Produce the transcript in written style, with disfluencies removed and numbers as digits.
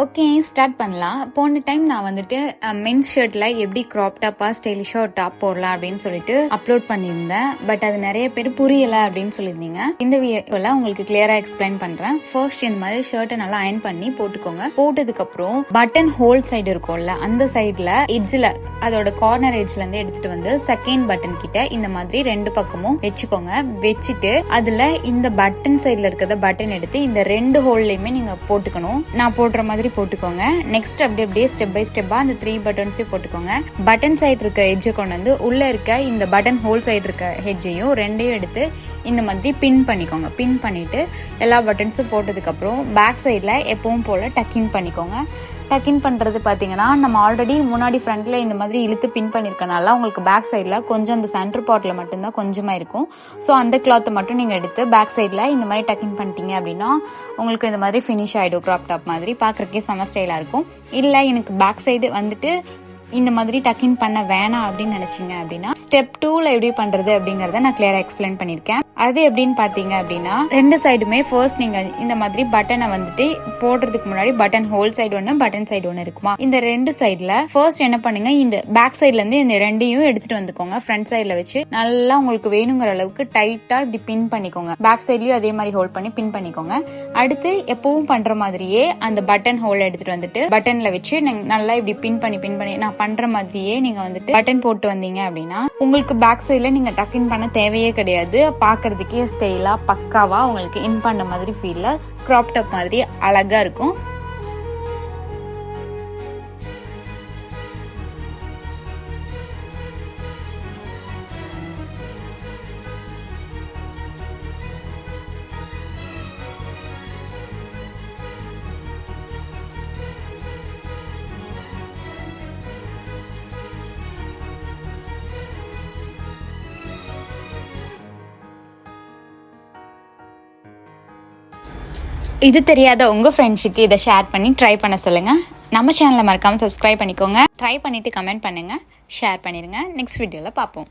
Okay, start பண்ணலாம். போன time நான் வந்துட்டு மென்ஸ் ஷர்ட்ல எப்படி கிராப் டாப்பா ஸ்டைலிஷா ஒரு டாப் போடலாம் அப்படின்னு சொல்லிட்டு அப்லோட் பண்ணியிருந்தேன். பட் அது நிறைய பேர் புரியல அப்படின்னு சொல்லியிருந்தீங்க. இந்த வீடியோல உங்களுக்கு கிளியரா எக்ஸ்பிளைன் பண்றேன். ஃபர்ஸ்ட் இந்த மாதிரி ஷர்ட்டை நல்லா அயன் பண்ணி போட்டுக்கோங்க. போட்டதுக்கு அப்புறம் பட்டன் ஹோல் சைடு இருக்கும்ல, அந்த சைட்ல எட்ஜ்ல அதோட கார்னர் எட்ஜ்ல இருந்து எடுத்துட்டு வந்து செகண்ட் பட்டன் கிட்ட இந்த மாதிரி ரெண்டு பக்கமும் வச்சுக்கோங்க. வச்சுட்டு அதுல இந்த பட்டன் சைட்ல இருக்கிறத பட்டன் எடுத்து இந்த ரெண்டு ஹோல்லையுமே நீங்க போட்டுக்கணும். நான் போடுற மாதிரி போட்டுக்கோங்க. நெக்ஸ்ட் அப்படியே ஸ்டெப் பை ஸ்டெப்பா அந்த 3 பட்டன்ஸையும் போட்டுக்கோங்க. பட்டன் சைடு இருக்க எட்ஜை கொண்டு வந்து உள்ள இருக்க இந்த பட்டன் ஹோல் சைடு இருக்க எட்ஜையும் ரெண்டையும் எடுத்து இந்த மாதிரி பின் பண்ணிக்கோங்க. பின் பண்ணிட்டு எல்லா பட்டன்ஸும் போட்டதுக்கு அப்புறம் பேக் சைட்ல எப்பவும் போல டக்கின் பண்ணிக்கோங்க. டக்கின் பண்றது பாத்தீங்கன்னா நம்ம ஆல்ரெடி முன்னாடி ஃப்ரண்ட்ல இந்த மாதிரி இழுத்து பின் பண்ணிருக்கனால உங்களுக்கு பேக் சைட்ல கொஞ்சம் அந்த சென்டர் பார்ட்ல மட்டும்தான் கொஞ்சமா இருக்கும். ஸோ அந்த கிளாத்தை மட்டும் நீங்க எடுத்து பேக் சைட்ல இந்த மாதிரி டக்கின் பண்ணிட்டீங்க அப்படின்னா உங்களுக்கு இந்த மாதிரி ஃபினிஷ் ஆயிடும். கிராப் டாப் மாதிரி பாக்குறதுக்கே செம ஸ்டைலா இருக்கும். இல்ல எனக்கு பேக் சைடு வந்துட்டு இந்த மாதிரி டக்கின் பண்ண வேணாம் அப்படின்னு நினைச்சீங்க அப்படின்னா ஸ்டெப் 2ல எப்படி பண்றது அப்படிங்கறத நான் கிளியரா எக்ஸ்பிளைன் பண்ணிருக்கேன். அது எப்படின்னு பாத்தீங்க அப்படின்னா ரெண்டு சைடுமே ஃபர்ஸ்ட் நீங்க இந்த மாதிரி பட்டனை வந்துட்டு போடுறதுக்கு முன்னாடி பட்டன் ஹோல் சைடு ஒன்னு பட்டன் சைடு ஒன்னு இருக்குமா, இந்த ரெண்டு சைடுல ஃபர்ஸ்ட் என்ன பண்ணுங்க, இந்த பேக் சைட்ல இருந்து இந்த ரெண்டையும் எடுத்துட்டு வந்துக்கோங்க. ஃப்ரண்ட் சைட்ல வச்சு நல்லா உங்களுக்கு வேணுங்கிற அளவுக்கு டைட்டா இப்படி பின் பண்ணிக்கோங்க. பேக் சைட்லயும் அதே மாதிரி ஹோல்ட் பண்ணி பின் பண்ணிக்கோங்க. அடுத்து எப்பவும் பண்ற மாதிரியே அந்த பட்டன் ஹோல் எடுத்துட்டு வந்துட்டு பட்டன்ல வச்சு நல்லா இப்படி பின் பண்ணி நான் பண்ற மாதிரியே நீங்க வந்துட்டு பட்டன் போட்டு வந்தீங்க அப்படின்னா உங்களுக்கு பேக் சைட்ல நீங்க டக்கின் பண்ண தேவையே கிடையாது. பாக்குறதுக்கே ஸ்டைலா பக்காவா உங்களுக்கு இன் பண்ண மாதிரி ஃபீல்ல கிராப் டாப் மாதிரி அழகா இருக்கும். இது தெரியாத உங்க ஃப்ரெண்ட்ஸுக்கு இதை ஷேர் பண்ணி ட்ரை பண்ண சொல்லுங்க. நம்ம சேனலை மறக்காம சப்ஸ்கிரைப் பண்ணிக்கோங்க. ட்ரை பண்ணிட்டு கமெண்ட் பண்ணுங்க, ஷேர் பண்ணிருங்க. நெக்ஸ்ட் வீடியோல பார்ப்போம்.